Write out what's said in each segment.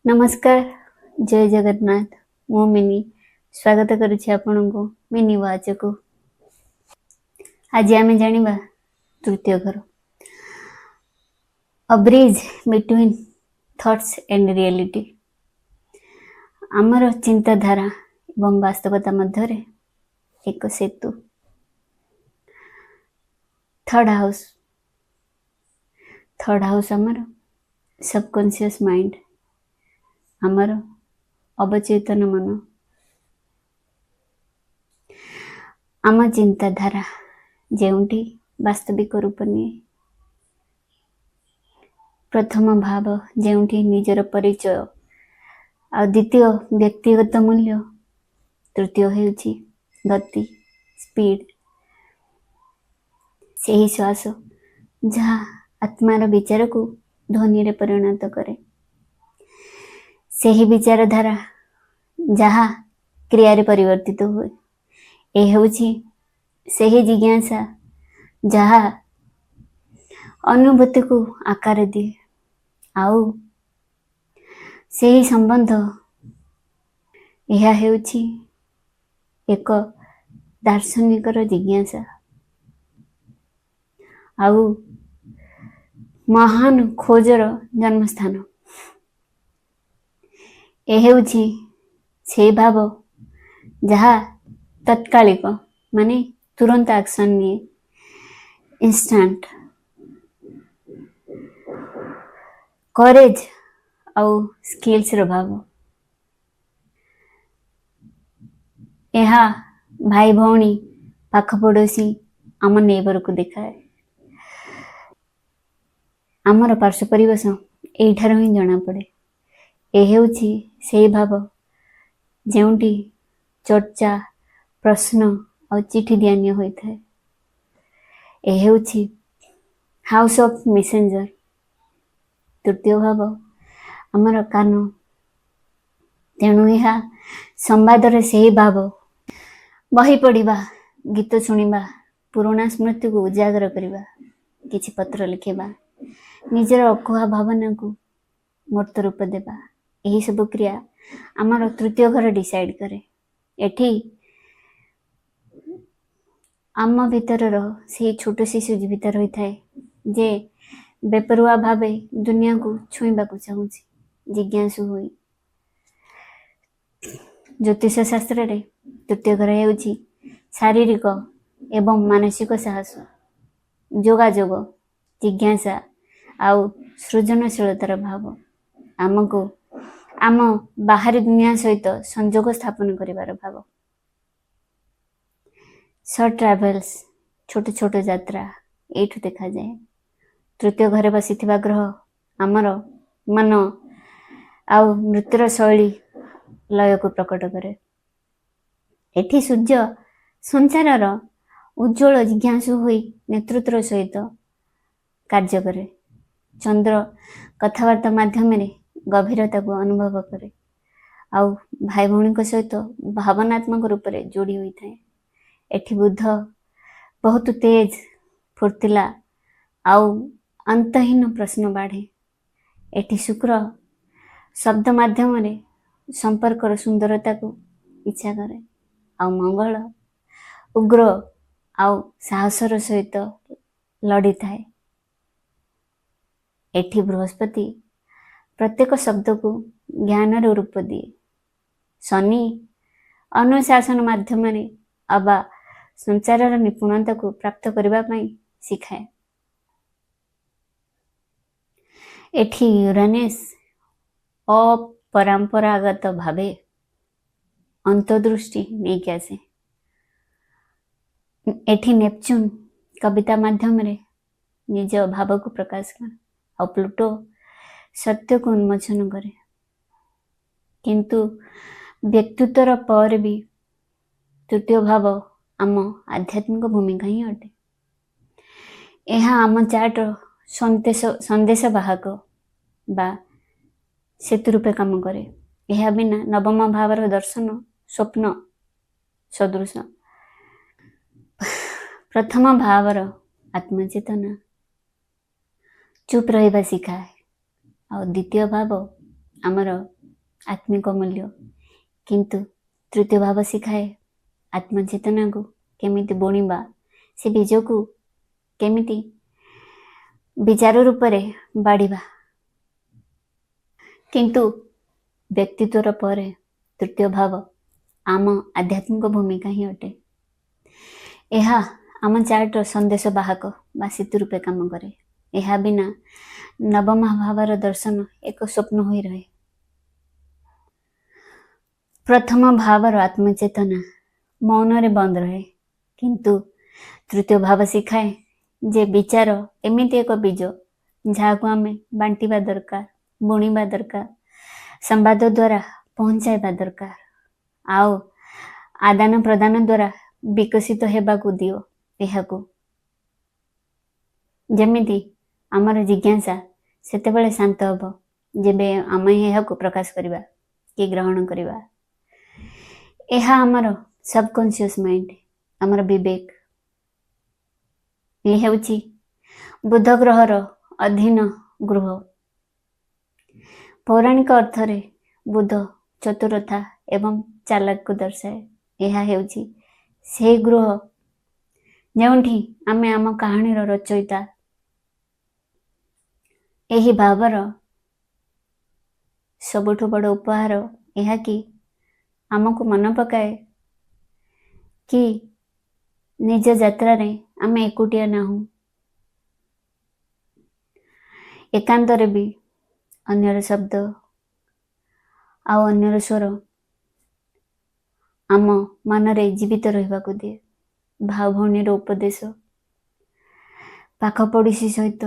नमस्कार, जय जगन्नाथ। मु मिनी स्वागत करुछि आपनको मिनी वाच को। आज आमे जानिबा तृतीय घर, अ bridge between thoughts and reality. आमर चिंताधारा एवं वास्तवता मध्य एक सेतु। थर्ड हाउस आमर सबकॉन्शियस माइंड, आमर अवचेतन मन, आम चिंताधारा जेउंटी वास्तविक रूप निये। प्रथम भाव जेउंटी निजर परिचय, आ द्वितीय व्यक्तिगत मूल्य, तृतीय हेउछि गति स्पीड। सेही श्वास जहाँ आत्मार विचार को ध्वनि रे परिणत करे, सेही विचारधारा जहाँ क्रिया रे परिवर्तित हुए। ए हेउछि सेही जिज्ञासा जहाँ अनुभूति को आकार दिए। आउ सेही संबंध यह हेउछि एक दार्शनिकर जिज्ञासा। आउ महान खोजर जन्मस्थान। ए हेउछि से भाव जहाँ तत्कालिक माने तुरंत एक्शन निये, इंस्टेंट करेज आउ स्किल्स रो भाव। यहाँ भाई भौणी पाख पड़ोसी आम नेबर को देखाए। आमर पार्श्व परिवेश एठार ही जना पड़े। ए हेउछि सेही भाव जेउंटी चर्चा प्रश्न और चिठी दियान्य होइथाए। ए हेउछि हाउस ऑफ मेसेंजर। तृतीय भाव आमर कान, तेणु यह संवादर सेही भाव। बही पढ़िबा, गीत शुणिबा, पुराणा स्मृति को उजागर करिबा, किछि पत्र लिखिबा, निजर अकुहा भावना को मूर्त रूप देबा, यही सब क्रिया आमर तृतीय घर डिसाइड करे। एठी आम भीतर से छोट शिशु जीवित रही थाए जे बेपरुआ भावे दुनिया को छुईबा को चाहूछि, जिज्ञासु हुई। ज्योतिष शास्त्र रे तृतीय घर हेउछि शारीरिक एवं मानसिक साहस, जोगाजोग, जिज्ञासा आउ सृजनशीलतार भाव। आमको आम बाहरी दुनिया सहित संजोग स्थापन करिवार भाव। सर्ट ट्राभेल्स, छोट छोट यात्रा एठु देखा जाए। तृतीय घरे बसिथिबा ग्रह आमर मन आउ मृत्युर शैली लय को प्रकट करे। एठी सूर्य संचारर उज्ज्वल जिज्ञासु हुई नेतृत्व सहित कार्य करे। चंद्र कथावार्ता माध्यम गभीरता को अनुभव करे। आउ भाई भौणी सहित भावनात्मक रूप से जोड़ी हुई थाए। एठी बुध बहुत तेज फुर्तिला आउ अंतहीन प्रश्न बाढ़े। एठी शुक्र शब्द माध्यम संपर्कर सुंदरता को इच्छा करे। आउ मंगल उग्र आउ साहसर सहित लड़ी थाए। एठी बृहस्पति प्रत्येक शब्द को ज्ञान रूप दिए। शनि अनुशासन माध्यम अबा संचारर निपुणता को प्राप्त करबा पई सिखाए। एठी यूरानस अपरंपरागत भावे अंतर्दृष्टि नहीं क्या से। एठी नेपच्यून कविता माध्यम निज भाव को प्रकाश कर। और प्लूटो सत्य को उन्मोचन करे। किंतु व्यक्तित्वर पर भी तृतीय भाव आम आध्यात्मिक भूमिका ही अटे। यह आम चार्ट संदेश वाहक बा सेतु रूपे काम करे। यह बिना नवम भावर दर्शन स्वप्न सदृश। प्रथम भावर आत्मचेतना चुप रहिबा सिखाए। और द्वितीय भाव आमर आत्मिक मूल्य, किंतु तृतीय भाव शिखाए आत्मचेतना को केमिति बुणिबा, से बीज को केमिति विचार रूप में बाढ़िबा। किंतु व्यक्तित्वर पर तृतीय भाव आम आध्यात्मिक भूमिका ही अटे। यह आम चार्टर संदेश बाहक बा सेतु रूपे काम करे। यह बिना नवम भावर दर्शन एक स्वप्न हो रहे। प्रथम भावर आत्मचेतना मौन रे बंद रहे, किंतु तृतीय भाव शिखाए जे विचार एमिति एक बीज जहाँ को आम बांटिबा दरकार, बुणिबा दरकार, संवाद द्वारा पहुंचाइबा दरकार, आओ आदान प्रदान द्वारा विकसित हेबाकू दियो। एहाकू जेमिति आमर जिज्ञासा सेतेबेले शांत हब जेबे आम एहाकू प्रकाश करिबा कि ग्रहण करिबा। एहा आमर सबकॉन्शियस माइंड, आमर विवेक, ये हेउची बुध ग्रहर अधीन गृह। पौराणिक अर्थरे बुध चतुरता एवं चालाक को दर्शाए। यह हेउची से गृह जेउठी आमे आम कहानीर रचयिता। एही भावर सबुठु बड़ उपहार यह कि आमको मन पकाए कि निज यात्रा रे आमे एकुटिया नाहु, एकांतरे भी अन्यर शब्द आउ अन्यर स्वर आम मनरे जीवित रहिबाकू दिए। भाव भौणीर उपदेश, पाख पड़ोसी सहित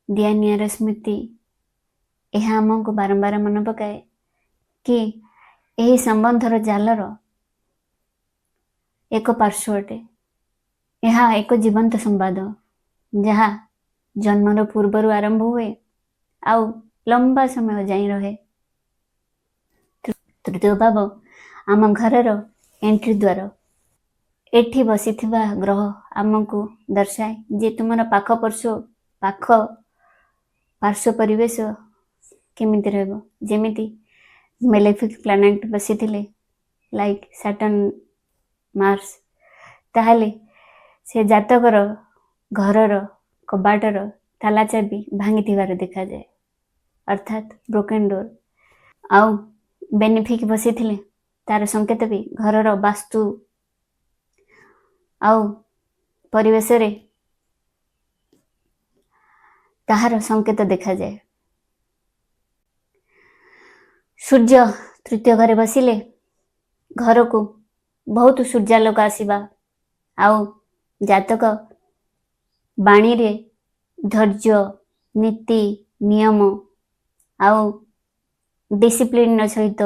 दिया नियार स्मृति, यह आमको बारंबार मन पकाए कि यही संबंधर जालर एक पार्श्व अटे। यह एक जीवंत संवाद जहाँ जन्मर पूर्वर आरंभ हुए आउ लंबा समय जाई रहे। तृतीय भाव आम घरर एंट्री द्वार। एठी बसिथिबा ग्रह आमको दर्शाए जे तुमर पाख पार्श्व परिवेश केमिति रहबो। जेमिति मेलेफिक प्लानेट बसिथिले लाइक सैटर्न, मार्स, ताहले से जातकर घरर कबाटर ताला चाबी भांगिथिबार देखा जाए, अर्थात ब्रोकन डोर। आउ बेनिफिक बसिथिले तार संकेत भी घरर वास्तु आउ परिवेश रे ताहार संकेत देखा जाए। सूर्य तृतीय घरे बसिले घर को बहुत सूर्यालोक आसीबा आउ जातक बाणी रे धैर्य, नीति, नियम आउ डिसिप्लिन सहित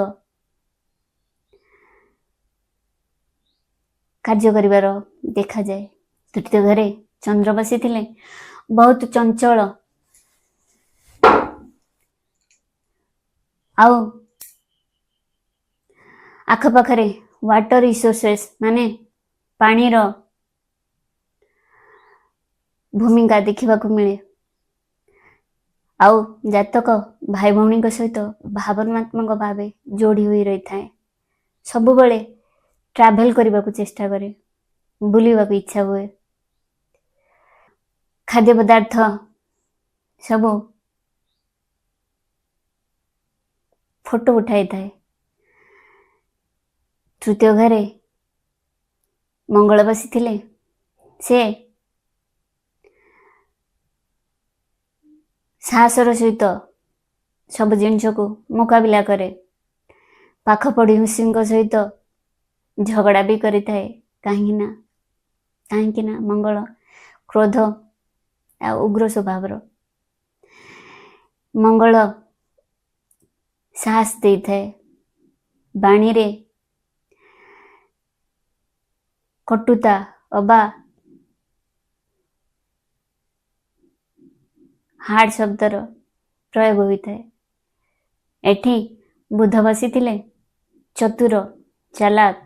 कार्य करिवार देखा जाए। तृतीय घरे चंद्र बसिथिले बहुत चंचल आउ आखपाखरे वाटर रिसोर्सेस माने पानीर भूमिका देखा मिले। आउ जातक भाई भौणी सहित भावनात्मक भाव जोड़ी हुई रही थाए। सबु बळे ट्रैवल करने को चेष्टा करे, बुलिबा को इच्छा हुए। खाद्य पदार्थ सबु फोटो उठाई थाए। तृतीय घरे मंगल बसिथिले से साहसर सहित सब जिनिस को मुकाबिला करे। पाख पड़ोसी सहित झगड़ा भी करि थाए। कहीं ना मंगल क्रोध आ उग्र स्वभावर। मंगल साहस दे थाए। बाणी रे कटुता अबा हार्ड शब्दर प्रयोग होता है। एठी बुध बसिथिले चतुर, चालाक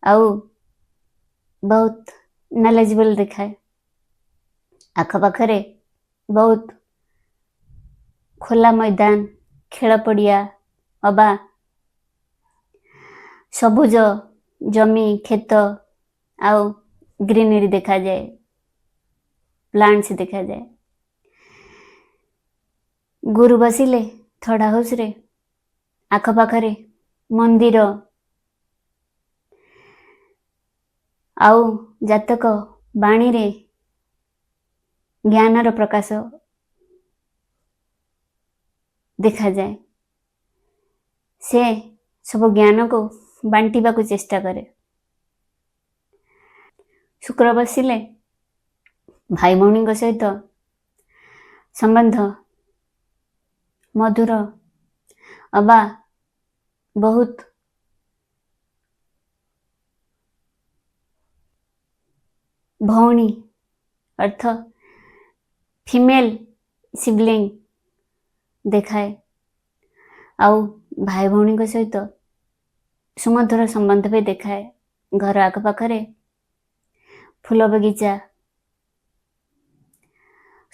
आउ बहुत नॉलेजेबल दिखाए। आखपाखरे बहुत खोला मैदान ଖେଳ ପଡ଼ିଆ ଅବା ସବୁଜ ଜମି କ୍ଷେତ ଆଉ ଗ୍ରୀନରୀ ଦେଖାଯାଏ, ପ୍ଲାଣ୍ଟସ୍ ଦେଖାଯାଏ। ଗୁରୁ ବସିଲେ ଥର୍ଡ ହାଉସରେ, ଆଖପାଖରେ ମନ୍ଦିର ଆଉ ଜାତକ ବାଣୀରେ ଜ୍ଞାନର ପ୍ରକାଶ ଦେଖାଯାଏ। ସେ ସବୁ ଜ୍ଞାନକୁ ବାଣ୍ଟିବାକୁ ଚେଷ୍ଟା କରେ। ଶୁକ୍ର ବସିଲେ ଭାଇ ଭଉଣୀଙ୍କ ସହିତ ସମ୍ବନ୍ଧ ମଧୁର ଅବା ବହୁତ ଭଉଣୀ ଅର୍ଥ ଫିମେଲ ସିବଲିଙ୍ଗ ଦେଖାଏ। ଆଉ ଭାଇ ଭଉଣୀଙ୍କ ସହିତ ସୁମଧୁର ସମ୍ବନ୍ଧ ବି ଦେଖାଏ। ଘର ଆଖପାଖରେ ଫୁଲ ବଗିଚା,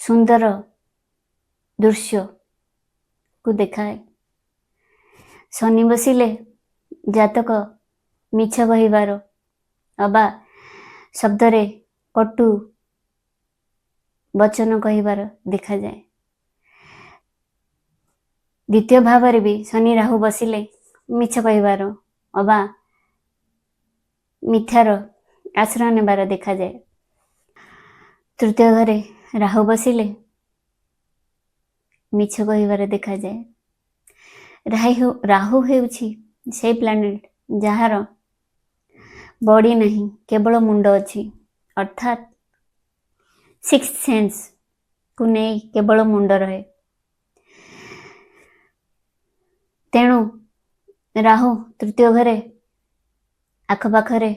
ସୁନ୍ଦର ଦୃଶ୍ୟକୁ ଦେଖାଏ। ଶନି ବସିଲେ ଜାତକ ମିଛ କହିବାର ଅବା ଶବ୍ଦରେ କଟୁ ବଚନ କହିବାର ଦେଖାଯାଏ। ଦ୍ୱିତୀୟ ଭାବରେ ବି ଶନି ରାହୁ ବସିଲେ ମିଛ କହିବାର ଅବା ମିଥ୍ୟାର ଆଶ୍ରୟ ନେବାର ଦେଖାଯାଏ। ତୃତୀୟ ଘରେ ରାହୁ ବସିଲେ ମିଛ କହିବାର ଦେଖାଯାଏ। ରାହୁ ହେଉଛି ସେଇ ପ୍ଲାନେଟ ଯାହାର ବଡି ନାହିଁ, କେବଳ ମୁଣ୍ଡ ଅଛି, ଅର୍ଥାତ୍ ସିକ୍ସ ସେନ୍ସକୁ ନେଇ କେବଳ ମୁଣ୍ଡ ରହେ। ତେଣୁ ରାହୁ ତୃତୀୟ ଘରେ ଆଖପାଖରେ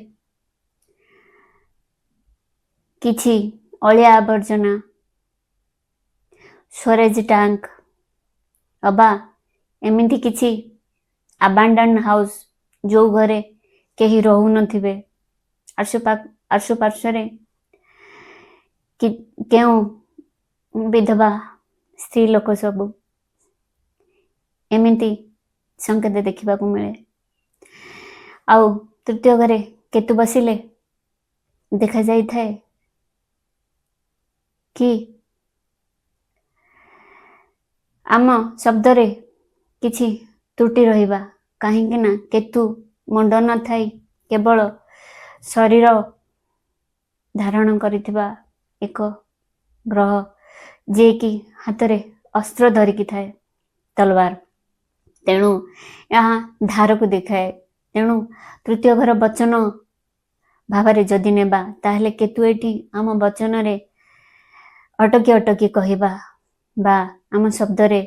କିଛି ଅଳିଆ ଆବର୍ଜନା, ଷ୍ଟୋରେଜ ଟ୍ୟାଙ୍କ ଅବା ଏମିତି କିଛି ଆବାଣ୍ଡନ ହାଉସ ଯୋଉ ଘରେ କେହି ରହୁନଥିବେ, ଆଶୁପାର୍ଶ୍ୱରେ କେଉଁ ବିଧବା ସ୍ତ୍ରୀ ଲୋକ ସବୁ, ଏମିତି ସଂକେତ ଦେଖିବାକୁ ମିଳେ। ଆଉ ତୃତୀୟ ଘରେ କେତୁ ବସିଲେ ଦେଖାଯାଇଥାଏ କି ଆମ ଶବ୍ଦରେ କିଛି ତ୍ରୁଟି ରହିବା, କାହିଁକି ନା କେତୁ ମୁଣ୍ଡ ନଥାଇ କେବଳ ଶରୀର ଧାରଣ କରିଥିବା ଏକ ଗ୍ରହ, ଯିଏକି ହାତରେ ଅସ୍ତ୍ର ଧରିକି ଥାଏ, ତଲବାର। ତେଣୁ ଏହା ଧାରକୁ ଦେଖାଏ। ତେଣୁ ତୃତୀୟ ଘର ବଚନ ଭାବରେ ଯଦି ନେବା, ତାହେଲେ କେତୁ ଏଠି ଆମ ବଚନରେ ଅଟକି କହିବା ବା ଆମ ଶବ୍ଦରେ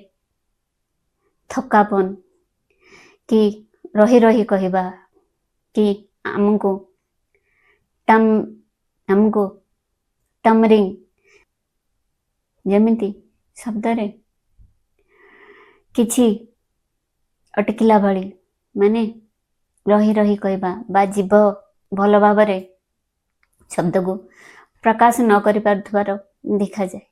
ଥକାପନ କି ରହି କହିବା କି ଆମକୁ ଟମରିଂ, ଯେମିତି ଶବ୍ଦରେ କିଛି ଅଟକିଲା ଭଳି, ମାନେ ରହି କହିବା ବା ଜୀବ ଭଲ ଭାବରେ ଶବ୍ଦକୁ ପ୍ରକାଶ ନ କରିପାରୁଥିବାର ଦେଖାଯାଏ।